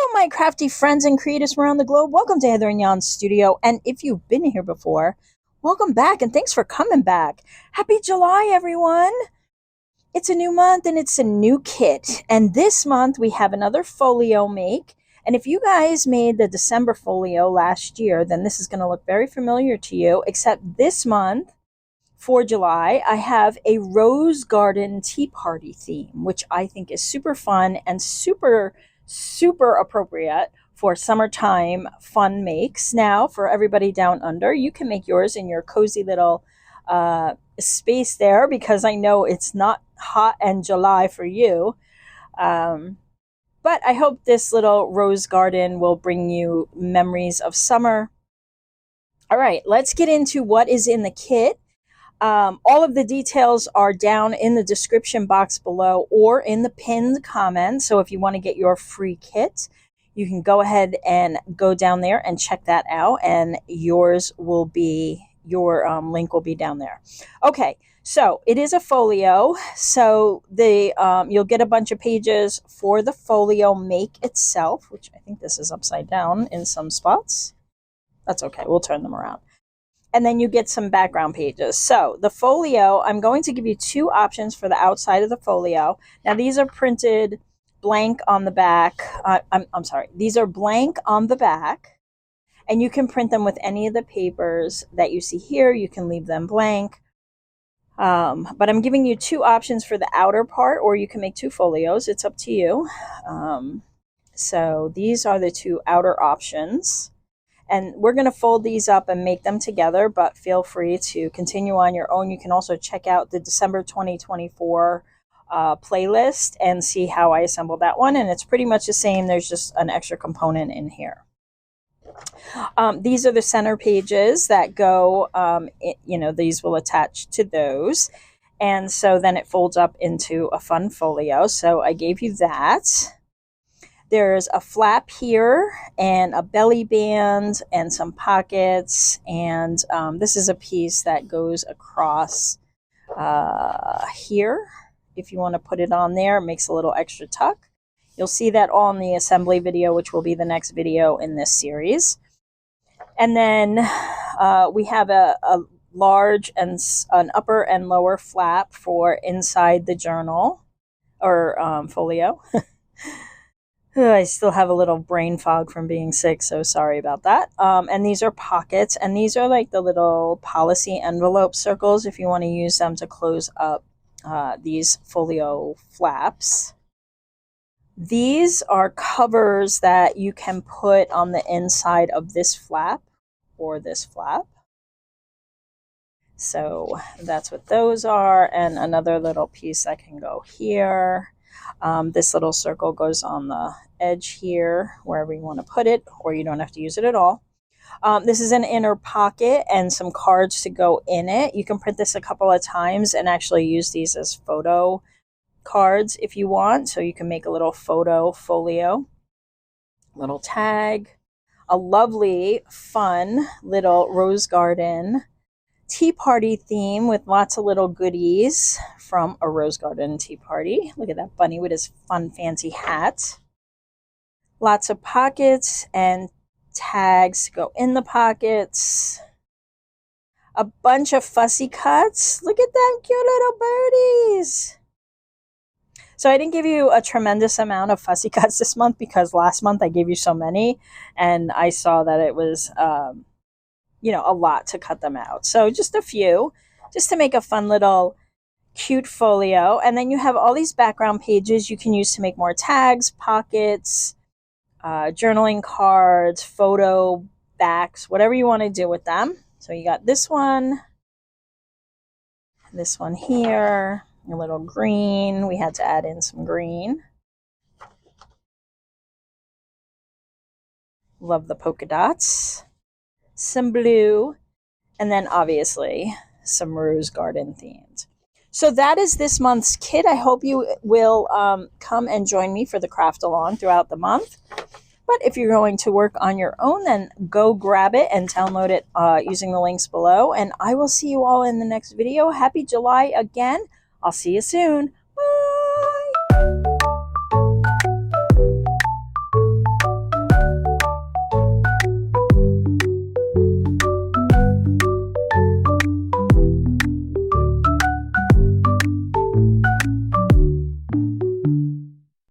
Hello, my crafty friends and creators from around the globe. Welcome to Heather and Jan's studio. And if you've been here before, welcome back and thanks for coming back. Happy July, everyone. It's a new month and it's a new kit. And this month we have another folio make. And if you guys made the December folio last year, then this is going to look very familiar to you, except this month for July, I have a rose garden tea party theme, which I think is super fun and super appropriate for summertime fun makes. Now, for everybody down under, you can make yours in your cozy little space there, because I know it's not hot and July for you. But I hope this little rose garden will bring you memories of summer. All right, let's get into what is in the kit. All of the details are down in the description box below or in the pinned comment. So if you want to get your free kit, you can go ahead and go down there and check that out, and your link will be down there. Okay, so it is a folio. So you'll get a bunch of pages for the folio make itself, which I think this is upside down in some spots. That's okay, we'll turn them around. And then you get some background pages. So the folio, I'm going to give you two options for the outside of the folio. Now these are printed blank on the back. I'm sorry, these are blank on the back, and you can print them with any of the papers that you see here. You can leave them blank. But I'm giving you two options for the outer part, or you can make two folios. It's up to you. So these are the two outer options. And we're going to fold these up and make them together, but feel free to continue on your own. You can also check out the December 2024 playlist and see how I assembled that one. And it's pretty much the same. There's just an extra component in here. These are the center pages that go, these will attach to those. And so then it folds up into a fun folio. So I gave you that. There's a flap here and a belly band and some pockets. And this is a piece that goes across here. If you want to put it on there, it makes a little extra tuck. You'll see that all in the assembly video, which will be the next video in this series. And then we have a large and an upper and lower flap for inside the journal or folio. I still have a little brain fog from being sick, so sorry about that. And these are pockets, and these are like the little policy envelope circles if you want to use them to close up these folio flaps. These are covers that you can put on the inside of this flap or this flap. So that's what those are, and another little piece that can go here. This little circle goes on the edge here, wherever you want to put it, or you don't have to use it at all. This is an inner pocket and some cards to go in it. You can print this a couple of times and actually use these as photo cards if you want. So you can make a little photo folio, little tag, a lovely, fun little rose garden tea party theme with lots of little goodies from a rose garden tea party. Look at that bunny with his fun fancy hat. Lots of pockets and tags to go in the pockets. A bunch of fussy cuts. Look at them cute little birdies. So I didn't give you a tremendous amount of fussy cuts this month because last month I gave you so many and I saw that it was a lot to cut them out. So just a few, just to make a fun little cute folio. And then you have all these background pages you can use to make more tags, pockets, journaling cards, photo backs, whatever you want to do with them. So you got this one here, a little green. We had to add in some green. Love the polka dots. Some blue, and then obviously some rose garden themed. So that is this month's kit. I hope you will come and join me for the craft along throughout the month. But if you're going to work on your own, then go grab it and download it using the links below. And I will see you all in the next video. Happy July again. I'll see you soon.